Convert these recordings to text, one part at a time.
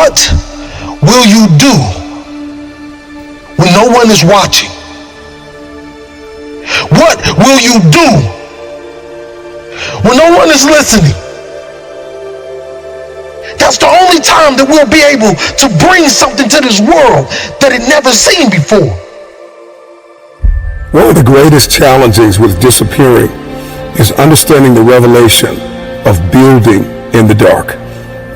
What will you do when no one is watching? What will you do when no one is listening? That's the only time that we'll be able to bring something to this world that it never seen before. One of the greatest challenges with disappearing is understanding the revelation of building in the dark.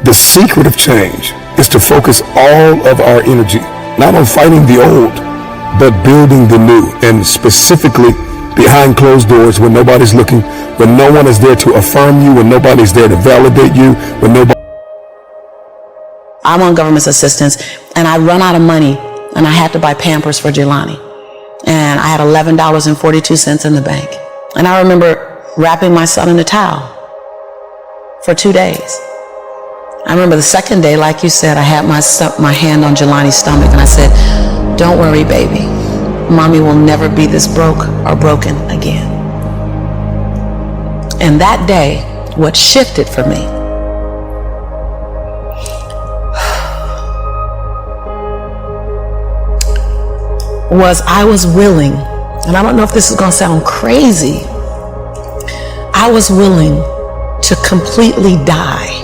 The secret of change is to focus all of our energy, not on fighting the old, but building the new, and specifically behind closed doors when nobody's looking, when no one is there to affirm you, when nobody's there to validate you, when nobody... I'm on government assistance, and I run out of money, and I had to buy Pampers for Jelani. And I had $11.42 in the bank. And I remember wrapping my son in a towel for 2 days. I remember the second day, like you said, I had my hand on Jelani's stomach, and I said, "Don't worry, baby. Mommy will never be this broke or broken again." And that day, what shifted for me was I was willing, and I don't know if this is going to sound crazy, I was willing to completely die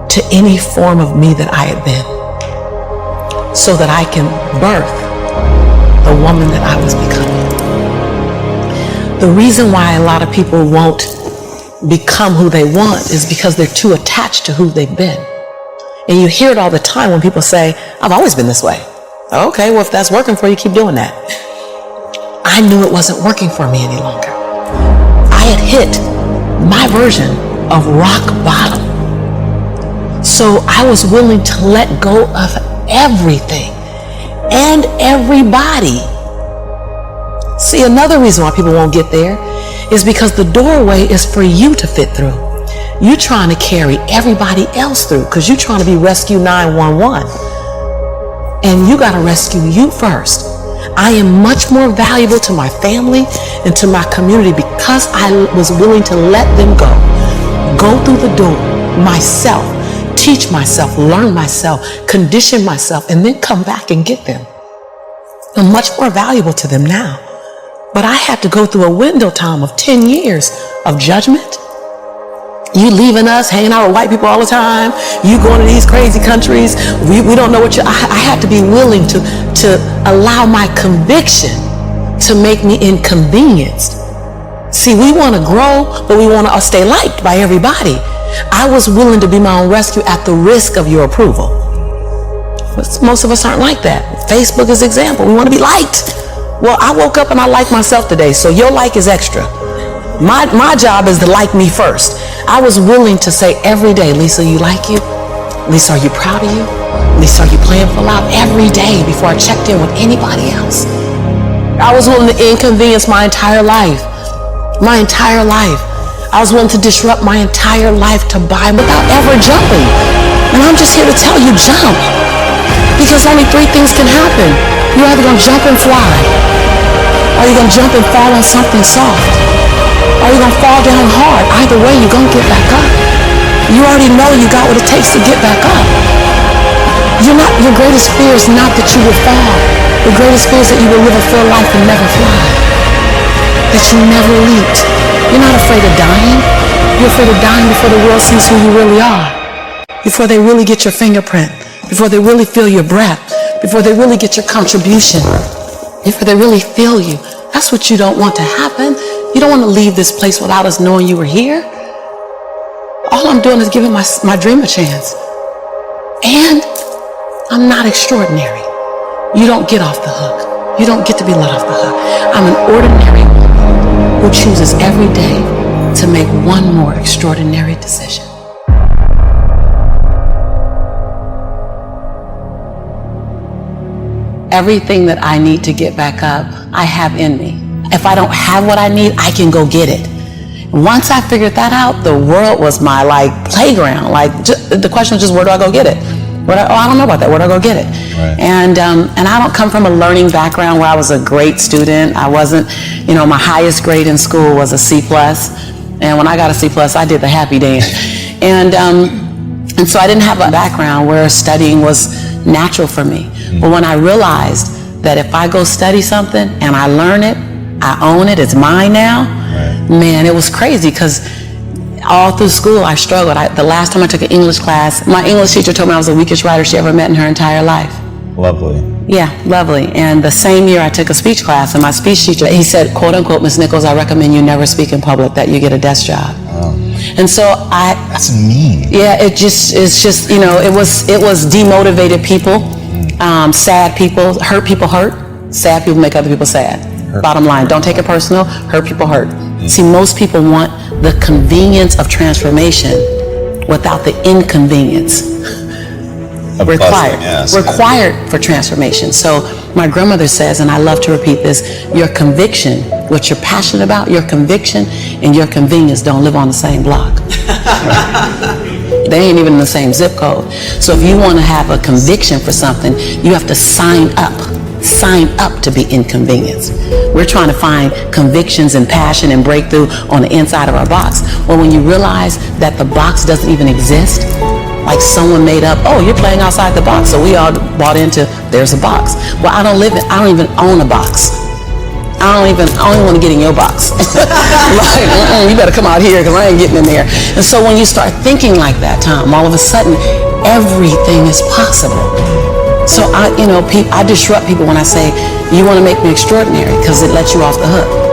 to any form of me that I had been, so that I can birth the woman that I was becoming. The reason why a lot of people won't become who they want is because they're too attached to who they've been. And you hear it all the time when people say, "I've always been this way." Okay, well, if that's working for you, keep doing that. I knew it wasn't working for me any longer. I had hit my version of rock bottom. So I was willing to let go of everything and everybody. See, another reason why people won't get there is because the doorway is for you to fit through. You're trying to carry everybody else through because you're trying to be Rescue 911. And you got to rescue you first. I am much more valuable to my family and to my community because I was willing to let them go through the door myself, teach myself, learn myself, condition myself, and then come back and get them. I'm much more valuable to them now. But I had to go through a window time of 10 years of judgment. You leaving us, hanging out with white people all the time. You going to these crazy countries. We don't know what you... I had to be willing to allow my conviction to make me inconvenienced. See, we want to grow, but we want to stay liked by everybody. I was willing to be my own rescue at the risk of your approval. But most of us aren't like that. Facebook is an example. We want to be liked. Well, I woke up and I like myself today, so your like is extra. My job is to like me first. I was willing to say every day, "Lisa, you like you? Lisa, are you proud of you? Lisa, are you playing full out?" Every day before I checked in with anybody else. I was willing to inconvenience my entire life. My entire life. I was willing to disrupt my entire life to buy without ever jumping. And I'm just here to tell you, jump. Because only 3 things can happen. You're either going to jump and fly, or you're going to jump and fall on something soft, or you're going to fall down hard. Either way, you're going to get back up. You already know you got what it takes to get back up. Your greatest fear is not that you will fall. Your greatest fear is that you will live a full life and never fly. That you never leaped. You're not afraid of dying. You're afraid of dying before the world sees who you really are. Before they really get your fingerprint. Before they really feel your breath. Before they really get your contribution. Before they really feel you. That's what you don't want to happen. You don't want to leave this place without us knowing you were here. All I'm doing is giving my dream a chance. And I'm not extraordinary. You don't get off the hook. You don't get to be let off the hook. I'm an ordinary woman who chooses every day to make one more extraordinary decision. Everything that I need to get back up, I have in me. If I don't have what I need, I can go get it. Once I figured that out, the world was my playground. The question was just, where do I go get it? I don't know about that. Where do I go get it? Right. And I don't come from a learning background where I was a great student. I wasn't, my highest grade in school was a C+. And when I got a C+, I did the happy dance. And And so I didn't have a background where studying was natural for me. But when I realized that if I go study something and I learn it, I own it, it's mine now, man, it was crazy, because all through school I struggled. The last time I took an English class, my English teacher told me I was the weakest writer she ever met in her entire life. Lovely. Yeah, lovely. And the same year I took a speech class, and my speech teacher, he said, quote unquote, Miss Nichols, I recommend you never speak in public, that you get a desk job. And so That's mean. yeah, it's just, you know, it was demotivated people, sad people, hurt. Sad people make other people sad. Bottom line, don't take it personal, hurt people hurt. See, most people want the convenience of transformation without the inconvenience required for transformation. So my grandmother says, and I love to repeat this, your conviction, what you're passionate about, your conviction and your convenience don't live on the same block. They ain't even in the same zip code. So if you want to have a conviction for something, you have to sign up to be inconvenienced. We're trying to find convictions and passion and breakthrough on the inside of our box. Well, when you realize that the box doesn't even exist, like someone made up, oh, you're playing outside the box, so we all bought into, there's a box. Well, I don't even own a box. I don't even want to get in your box. Like, you better come out here, because I ain't getting in there. And so when you start thinking like that, Tom, all of a sudden, everything is possible. So I disrupt people when I say, you want to make me extraordinary, because it lets you off the hook.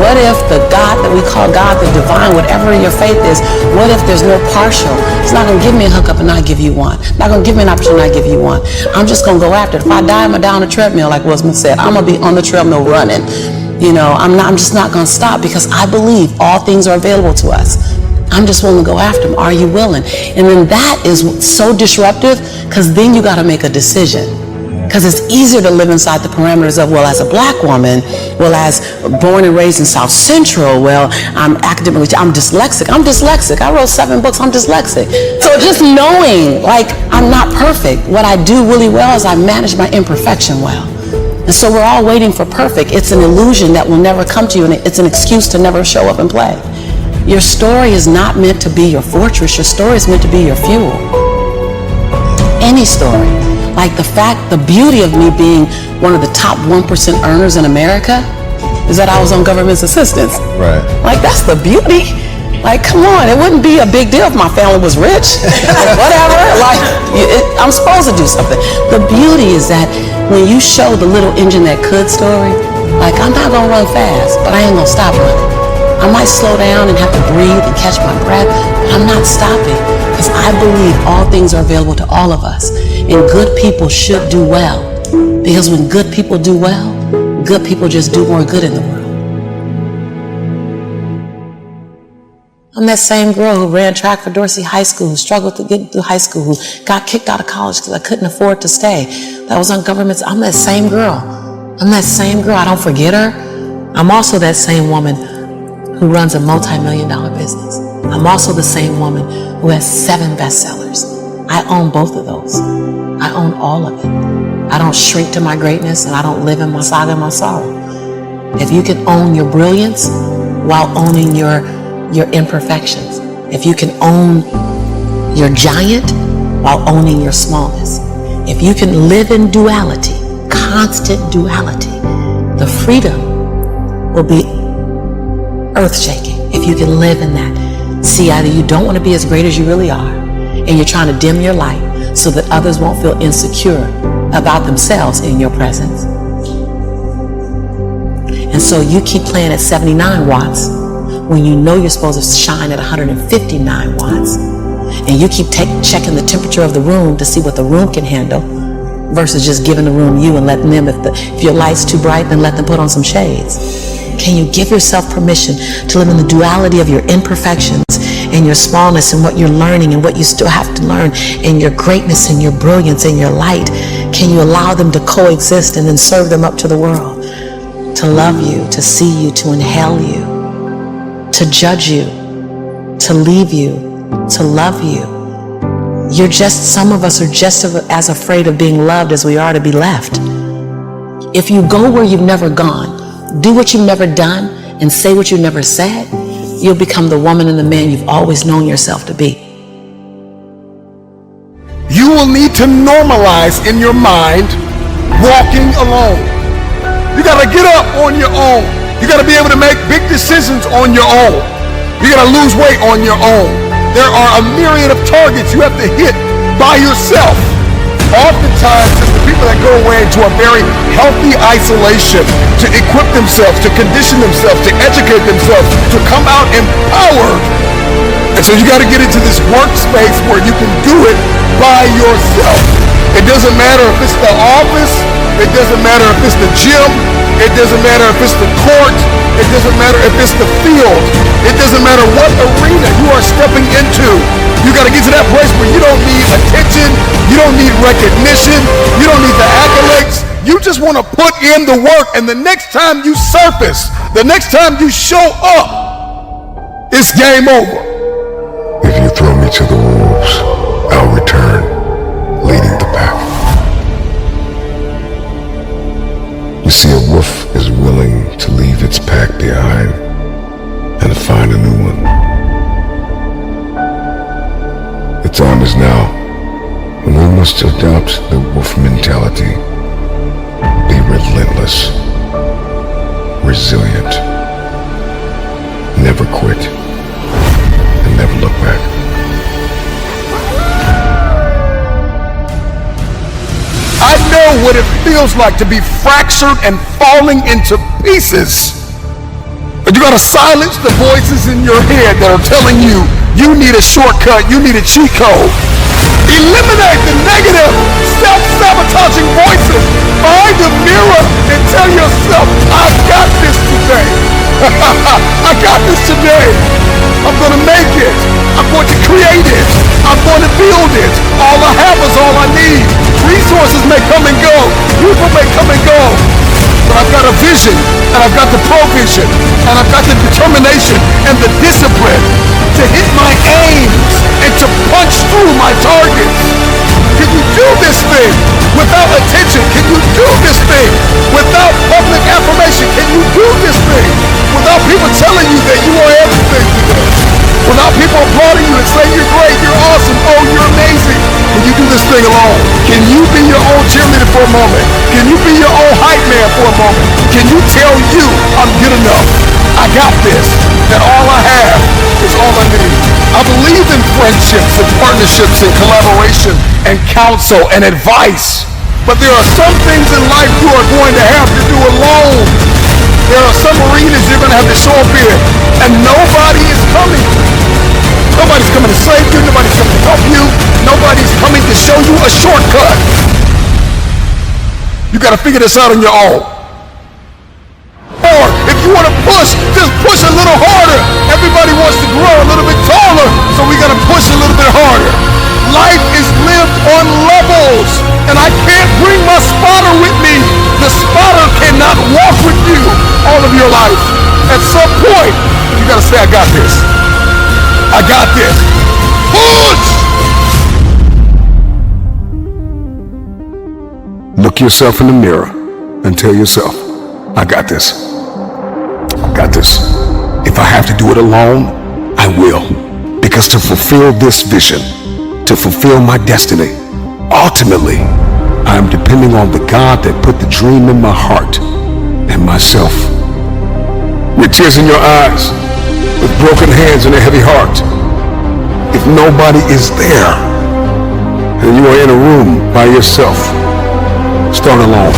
What if the God that we call God, the divine, whatever your faith is, what if there's no partial? It's not going to give me a hookup and not give you one. Not going to give me an opportunity and not give you one. I'm just going to go after it. If I die, I'm going to die on the treadmill, like Will Smith said. I'm going to be on the treadmill running. You know, I'm just not going to stop, because I believe all things are available to us. I'm just willing to go after them. Are you willing? And then that is so disruptive, because then you got to make a decision. Because it's easier to live inside the parameters of, well, as a black woman, well, as born and raised in South Central, well, I'm dyslexic. I wrote 7 books. I'm dyslexic. So just knowing, like, I'm not perfect. What I do really well is I manage my imperfection well. And so we're all waiting for perfect. It's an illusion that will never come to you, and it's an excuse to never show up and play. Your story is not meant to be your fortress. Your story is meant to be your fuel. Any story. Like the beauty of me being one of the top 1% earners in America is that I was on government's assistance. Right. Like, that's the beauty. Like, come on, it wouldn't be a big deal if my family was rich. Like, whatever. Like, I'm supposed to do something. The beauty is that when you show the little engine that could story, like, I'm not gonna run fast, but I ain't gonna stop running. I might slow down and have to breathe and catch my breath, but I'm not stopping, because I believe all things are available to all of us. And good people should do well, because when good people do well, good people just do more good in the world. I'm that same girl who ran track for Dorsey High School, who struggled to get through high school, who got kicked out of college because I couldn't afford to stay. That was on government's. I'm that same girl. I don't forget her. I'm also that same woman who runs a multi-million-dollar business. I'm also the same woman who has 7 bestsellers. I own both of those. I own all of it. I don't shrink to my greatness, and I don't live in my saga and my sorrow. If you can own your brilliance while owning your imperfections, if you can own your giant while owning your smallness, if you can live in duality, constant duality, the freedom will be earth-shaking. If you can live in that. See, either you don't want to be as great as you really are, and you're trying to dim your light so that others won't feel insecure about themselves in your presence. And so you keep playing at 79 watts when you know you're supposed to shine at 159 watts. And you keep checking the temperature of the room to see what the room can handle, versus just giving the room you and letting them, if your light's too bright, then let them put on some shades. Can you give yourself permission to live in the duality of your imperfections and your smallness and what you're learning and what you still have to learn, and your greatness and your brilliance and your light? Can you allow them to coexist and then serve them up to the world? To love you, to see you, to inhale you, to judge you, to leave you, to love you. Some of us are just as afraid of being loved as we are to be left. If you go where you've never gone, do what you've never done, and say what you've never said, you'll become the woman and the man you've always known yourself to be. you will need to normalize in your mind walking alone. You gotta get up on your own. You gotta be able to make big decisions on your own. You gotta lose weight on your own. There are a myriad of targets you have to hit by yourself. Oftentimes, it's the people that go away into a very healthy isolation to equip themselves, to condition themselves, to educate themselves, to come out empowered. And so you got to get into this workspace where you can do it by yourself. It doesn't matter if it's the office. It doesn't matter if it's the gym. It doesn't matter if it's the court. It doesn't matter if it's the field. It doesn't matter what arena you are stepping into. You got to get to that place where you don't need attention. You don't need recognition. You don't need the accolades. You just want to put in the work. And the next time you surface, the next time you show up, it's game over. If you throw me to the wolves, I'll return, leading the pack. You see, a wolf is willing to leave its pack behind and find a new one. The time is now when we must adopt the wolf mentality. Be relentless, resilient, never quit, and never look back. I know what it feels like to be fractured and falling into pieces. But you gotta silence the voices in your head that are telling you you need a shortcut, you need a cheat code. Eliminate the negative, self-sabotaging voices. Find the mirror and tell yourself, I got this today. I got this today. I'm gonna make it. I'm going to create it. I'm going to build it. All I have is all I need. Resources may come and go. People may come and go. But I've got a vision, and I've got the provision, and I've got the determination and the discipline to hit my aims and to punch through my targets. Can you do this thing without attention? Can you do this thing without public affirmation? Can you do this thing without people telling you that you are everything today? Without people applauding you and saying you're great, you're awesome, oh, you're amazing. Can you do this thing alone? Can you be your own cheerleader for a moment? Can you be your own hype man for a moment? Can you tell you I'm good enough? I got this. That all I have is all I need. I believe in friendships and partnerships and collaboration and counsel and advice. But there are some things in life you are going to have to do alone. There are some arenas you're going to have to show up in, and nobody is coming. Nobody's coming to save you. Nobody's coming to help you. Nobody's coming to show you a shortcut. You got to figure this out on your own. Or if you want to push, just push a little harder. Everybody wants to grow a little bit taller, so we got to push a little bit harder. Life is lived on levels, and I can't bring my spotter with me. The spotter cannot walk with you all of your life. At some point, you got to say, I got this. I got this. Push! Look yourself in the mirror and tell yourself, I got this. I got this. If I have to do it alone, I will. Because to fulfill this vision, to fulfill my destiny, ultimately, I am depending on the God that put the dream in my heart and myself. With tears in your eyes, with broken hands and a heavy heart, if nobody is there, and you are in a room by yourself, start alone,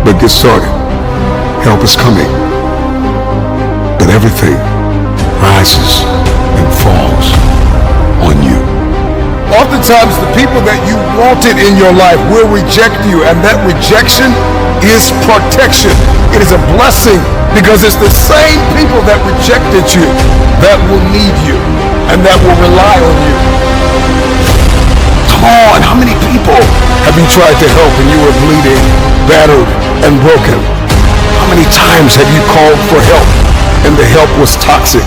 but get started. Help is coming, but everything rises and falls on you. Oftentimes, the people that you wanted in your life will reject you, and that rejection is protection. It is a blessing because it's the same people that rejected you that will need you and that will rely on you. Come on, how many people have you tried to help and you were bleeding, battered, and broken? How many times have you called for help and the help was toxic?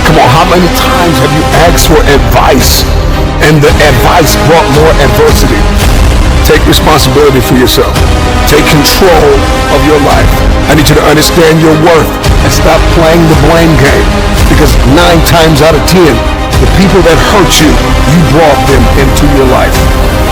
Come on, how many times have you asked for advice and the advice brought more adversity? Take responsibility for yourself. Take control of your life. I need you to understand your worth and stop playing the blame game, because 9 times out of 10, the people that hurt you, you brought them into your life.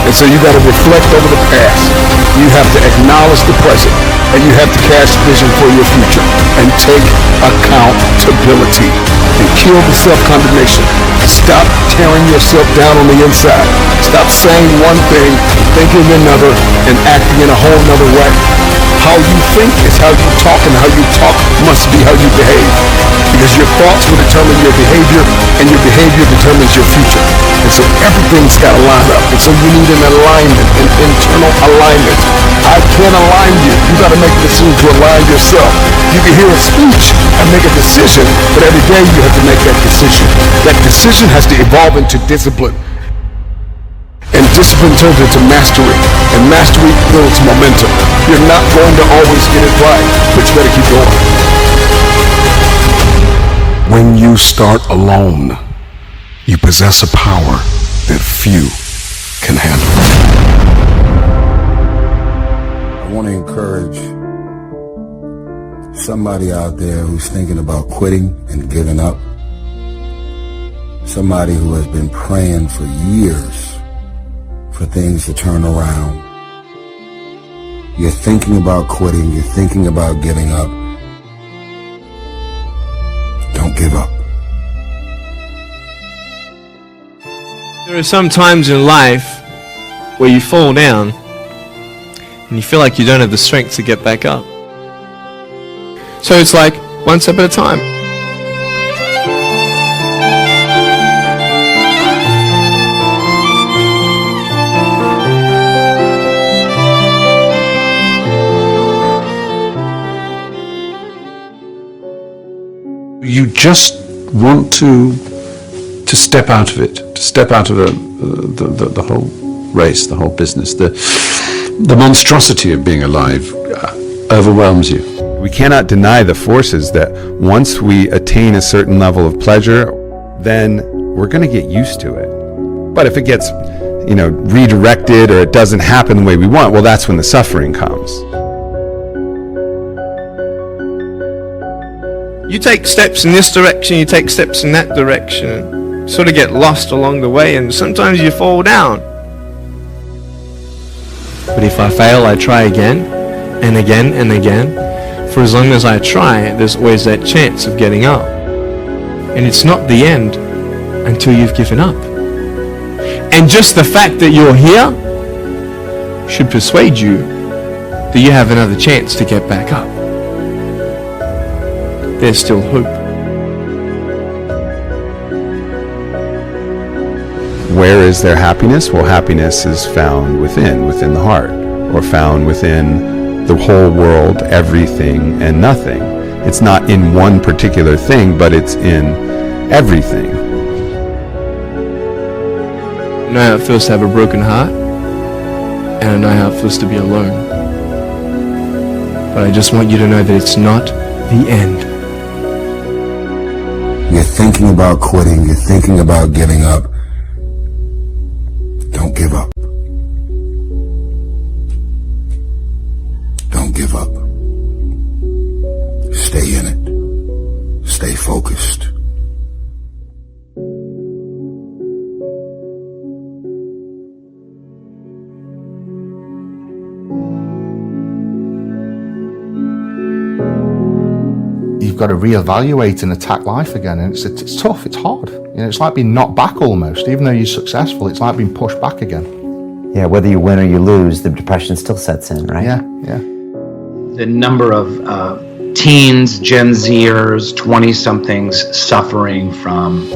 And so you got to reflect over the past. You have to acknowledge the present. And you have to cast vision for your future. And take accountability. And kill the self-condemnation. Stop tearing yourself down on the inside. Stop saying one thing, thinking another, and acting in a whole nother way. How you think is how you talk, and how you talk must be how you behave. Because your thoughts will determine your behavior, and your behavior determines your future. And so everything's got to line up. And so you need an alignment, an internal alignment. I can't align you. You got to make a decision to align yourself. You can hear a speech and make a decision, but every day you have to make that decision. That decision has to evolve into discipline. And discipline turns into mastery. And mastery builds momentum. You're not going to always get it right, but you better keep going. When you start alone, you possess a power that few can handle. I want to encourage somebody out there who's thinking about quitting and giving up. Somebody who has been praying for years for things to turn around. You're thinking about quitting, you're thinking about giving up. Don't give up. There are some times in life where you fall down and you feel like you don't have the strength to get back up. So it's like one step at a time. You just want to step out of it, to step out of the whole race, the whole business. The monstrosity of being alive overwhelms you. We cannot deny the forces that once we attain a certain level of pleasure, then we're going to get used to it. But if it gets, redirected or it doesn't happen the way we want, well, that's when the suffering comes. You take steps in this direction, you take steps in that direction, sort of get lost along the way, and sometimes you fall down. But if I fail, I try again, and again, and again. For as long as I try, there's always that chance of getting up. And it's not the end until you've given up. And just the fact that you're here should persuade you that you have another chance to get back up. There's still hope. Where is there happiness? Well, happiness is found within the heart, or found within the whole world, everything and nothing. It's not in one particular thing, but it's in everything. I know how it feels to have a broken heart, and I know how it feels to be alone. But I just want you to know that it's not the end. You're thinking about quitting, you're thinking about giving up. Don't give up. Don't give up. Stay in it. Stay focused. You've got to reevaluate and attack life again, and it's tough, it's hard. It's like being knocked back almost. Even though you're successful, it's like being pushed back again. Yeah, whether you win or you lose, the depression still sets in, right? Yeah. The number of teens, Gen Zers, 20-somethings suffering from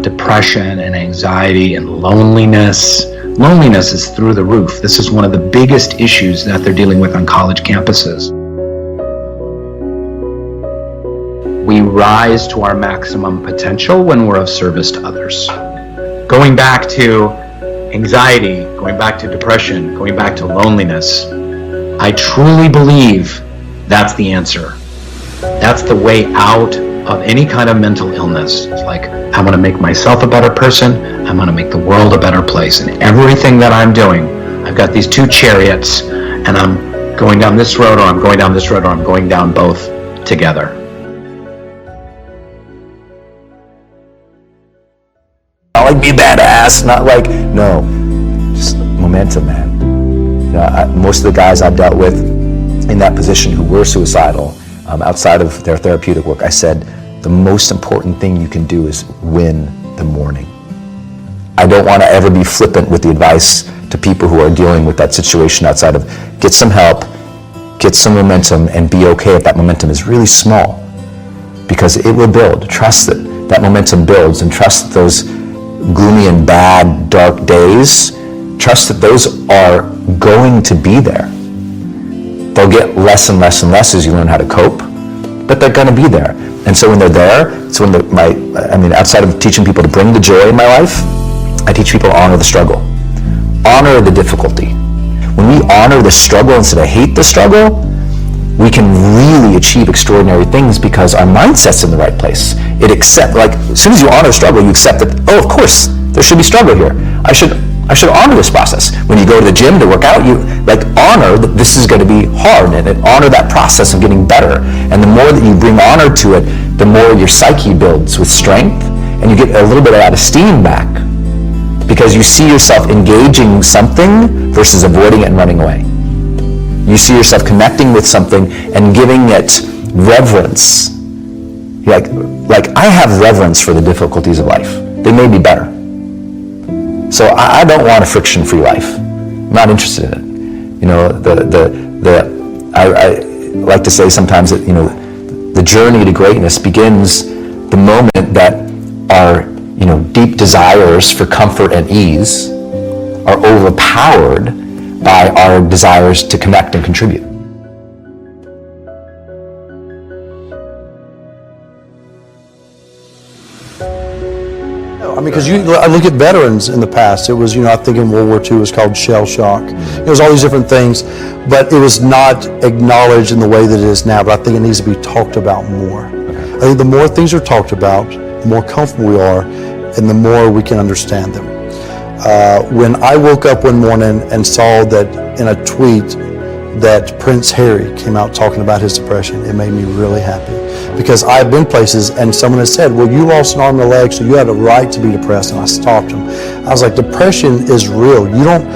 depression and anxiety and loneliness. Loneliness is through the roof. This is one of the biggest issues that they're dealing with on college campuses. We rise to our maximum potential when we're of service to others. Going back to anxiety, going back to depression, going back to loneliness, I truly believe that's the answer. That's the way out of any kind of mental illness. It's like, I want to make myself a better person. I want to make the world a better place. And everything that I'm doing, I've got these two chariots, and I'm going down this road, or I'm going down this road, or I'm going down both together. not like be a badass, not like, no, just momentum, man. Most of the guys I've dealt with in that position who were suicidal, outside of their therapeutic work, I said, the most important thing you can do is win the morning. I don't want to ever be flippant with the advice to people who are dealing with that situation outside of get some help, get some momentum, and be okay if that momentum is really small, because it will build. Trust that momentum builds, and trust that those gloomy and bad, dark days, trust that those are going to be there. They'll get less and less and less as you learn how to cope, but they're going to be there. And so when they're there, it's when outside of teaching people to bring the joy in my life, I teach people to honor the struggle. Honor the difficulty. When we honor the struggle instead of hate the struggle, we can really achieve extraordinary things because our mindset's in the right place. As soon as you honor struggle, you accept that, oh, of course, there should be struggle here. I should honor this process. When you go to the gym to work out, you honor that this is going to be hard, and honor that process of getting better. And the more that you bring honor to it, the more your psyche builds with strength, and you get a little bit of that esteem back because you see yourself engaging something versus avoiding it and running away. You see yourself connecting with something and giving it reverence. Like I have reverence for the difficulties of life. They may be better. So I don't want a friction-free life. I'm not interested in it. I like to say sometimes that, the journey to greatness begins the moment that our, deep desires for comfort and ease are overpowered by our desires to connect and contribute. Because I look at veterans in the past. It was, I think in World War II it was called shell shock. It was all these different things, but it was not acknowledged in the way that it is now. But I think it needs to be talked about more. I think the more things are talked about, the more comfortable we are, and the more we can understand them. When I woke up one morning and saw that in a tweet that Prince Harry came out talking about his depression, it made me really happy. Because I've been places and someone has said, well, you lost an arm and a leg, so you had a right to be depressed, and I stopped them. I was like, depression is real. You don't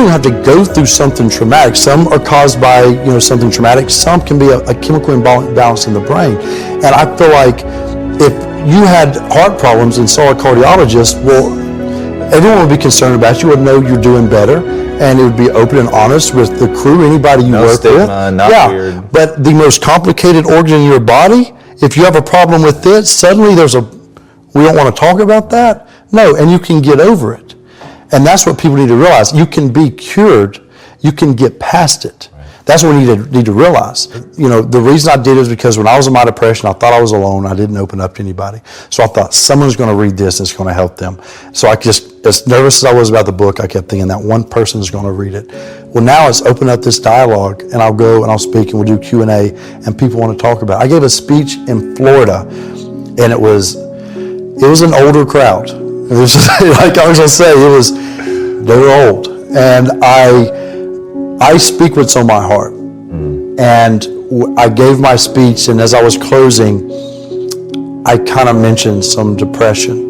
have to go through something traumatic. Some are caused by, something traumatic. Some can be a chemical imbalance in the brain. And I feel like if you had heart problems and saw a cardiologist, well, everyone would be concerned about you, would know you're doing better, and it would be open and honest with the crew, anybody you work with. Not weird. But the most complicated organ in your body, if you have a problem with it, suddenly we don't want to talk about that? No, and you can get over it. And that's what people need to realize. You can be cured. You can get past it. That's what we need to realize. The reason I did it is because when I was in my depression, I thought I was alone. I didn't open up to anybody. So I thought someone's going to read this and it's going to help them. So as nervous as I was about the book, I kept thinking that one person is going to read it. Well, now it's open up this dialogue, and I'll go and I'll speak and we'll do Q&A, and people want to talk about it. I gave a speech in Florida, and it was an older crowd. It was just, like I was going to say, they were old. And I speak what's on my heart. And I gave my speech, and as I was closing, I kind of mentioned some depression.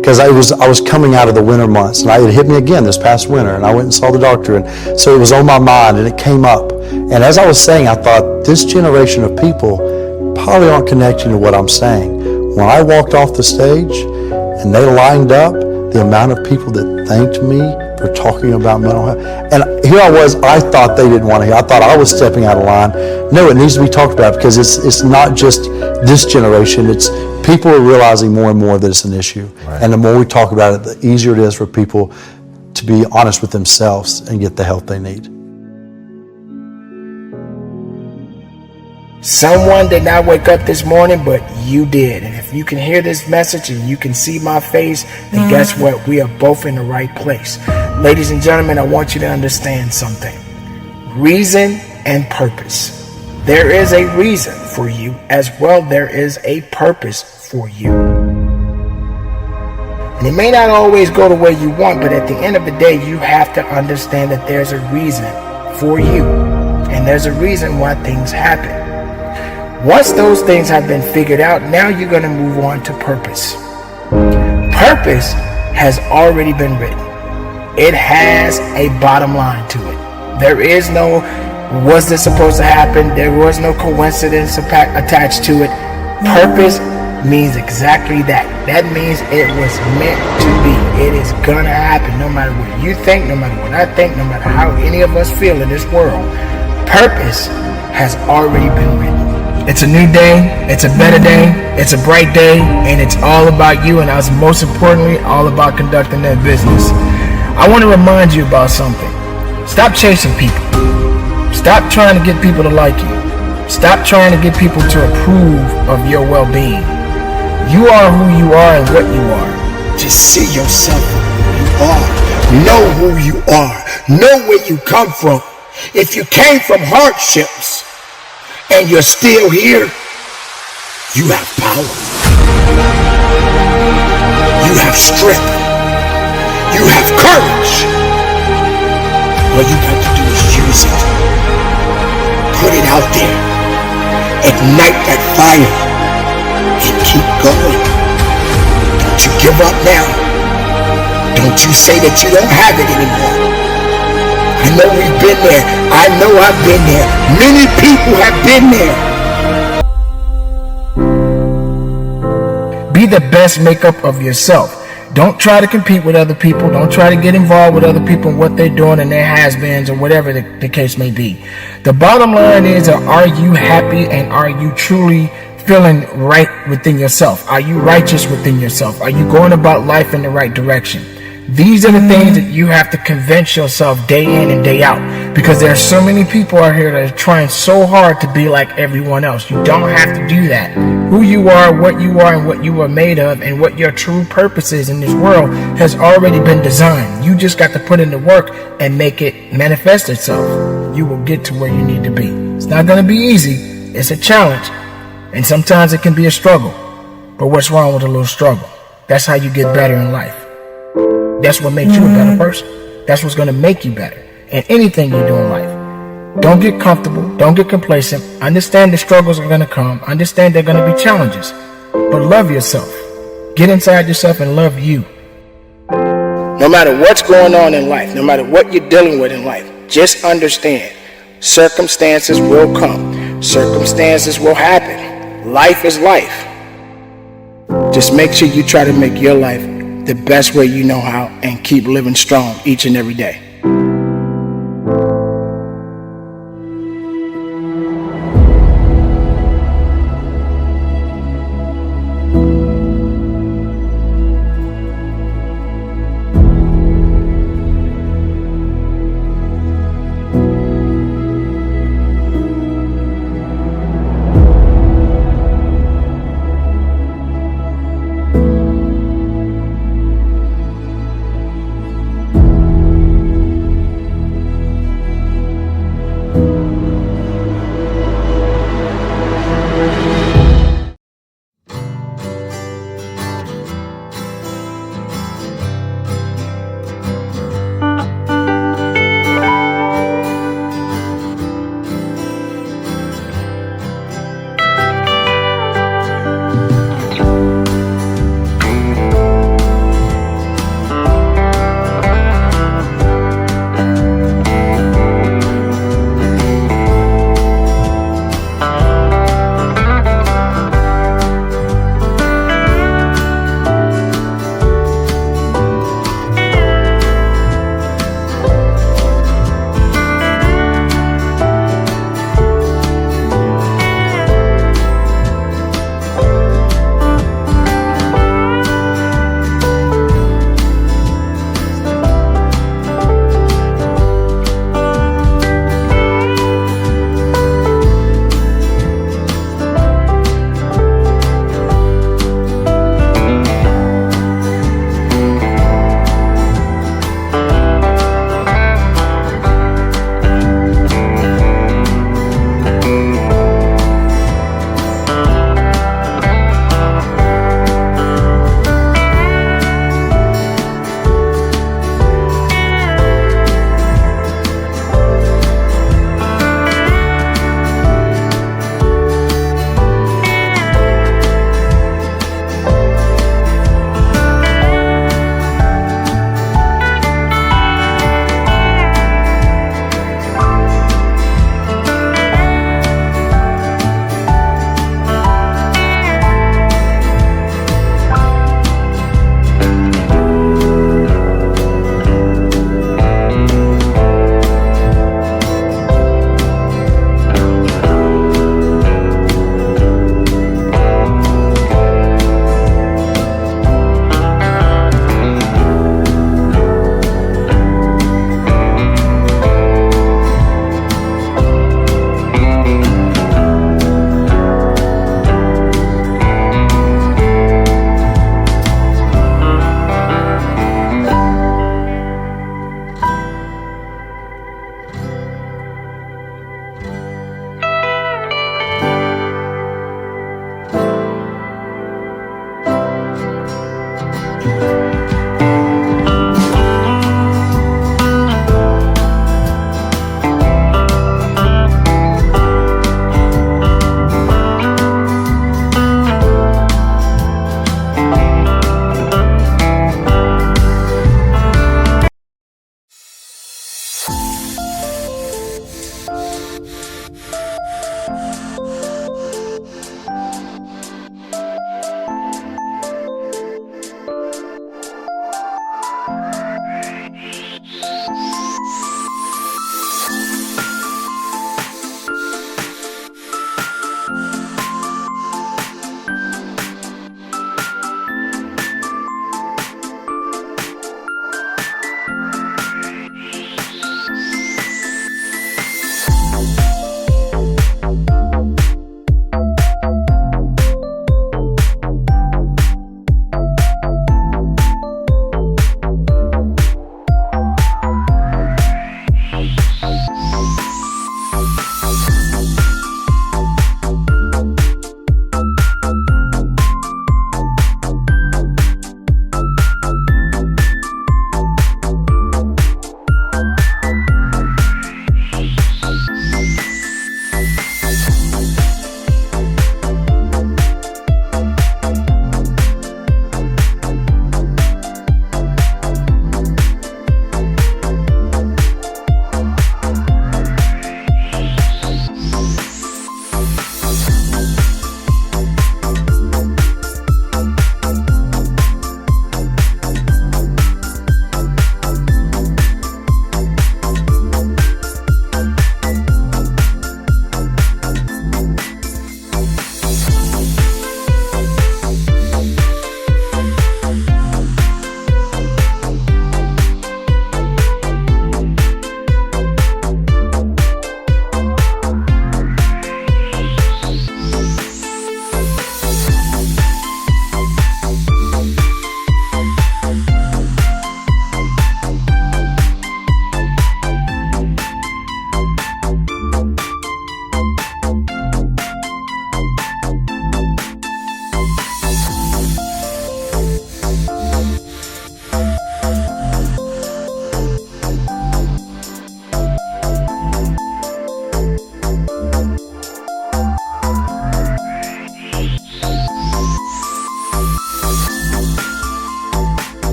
Because I was coming out of the winter months, and it hit me again this past winter, and I went and saw the doctor, and so it was on my mind, and it came up. And as I was saying, I thought, this generation of people probably aren't connecting to what I'm saying. When I walked off the stage, and they lined up, the amount of people that thanked me for talking about mental health. And here I was, I thought they didn't want to hear. I thought I was stepping out of line. No, it needs to be talked about because it's not just this generation. It's people are realizing more and more that it's an issue. Right. And the more we talk about it, the easier it is for people to be honest with themselves and get the help they need. Someone did not wake up this morning, but you did. And if you can hear this message and you can see my face, then guess what? We are both in the right place. Ladies and gentlemen, I want you to understand something. Reason and purpose. There is a reason for you as well. There is a purpose for you. And it may not always go the way you want, but at the end of the day, you have to understand that there's a reason for you. And there's a reason why things happen. Once those things have been figured out, now you're going to move on to purpose. Purpose has already been written. It has a bottom line to it. There is no, was this supposed to happen? There was no coincidence attached to it. Purpose means exactly that. That means it was meant to be. It is gonna happen no matter what you think, no matter what I think, no matter how any of us feel in this world. Purpose has already been written. It's a new day, it's a better day, it's a bright day, and it's all about you, and as most importantly, all about conducting that business. I want to remind you about something. Stop chasing people. Stop trying to get people to like you. Stop trying to get people to approve of your well-being. You are who you are and what you are. Just see yourself who you are. Know who you are. Know where you come from. If you came from hardships and you're still here, you have power. You have strength. You have courage. All you got to do is use it. Put it out there. Ignite that fire. And keep going. Don't you give up now. Don't you say that you don't have it anymore. I know we've been there. I know I've been there. Many people have been there. Be the best makeup of yourself. Don't try to compete with other people. Don't try to get involved with other people and what they're doing and their has-beens or whatever the case may be. The bottom line is, are you happy and are you truly feeling right within yourself? Are you righteous within yourself? Are you going about life in the right direction? These are the things that you have to convince yourself day in and day out, because there are so many people out here that are trying so hard to be like everyone else. You don't have to do that. Who you are, and what you are made of, and what your true purpose is in this world has already been designed. You just got to put in the work and make it manifest itself. You will get to where you need to be. It's not going to be easy. It's a challenge. And sometimes it can be a struggle. But what's wrong with a little struggle? That's how you get better in life. That's what makes you a better person. That's what's going to make you better in anything you do in life. Don't get comfortable. Don't get complacent. Understand the struggles are going to come. Understand they're going to be challenges. But love yourself. Get inside yourself and love you. No matter what's going on in life, no matter what you're dealing with in life, just understand circumstances will come. Circumstances will happen. Life is life. Just make sure you try to make your life the best way you know how and keep living strong each and every day.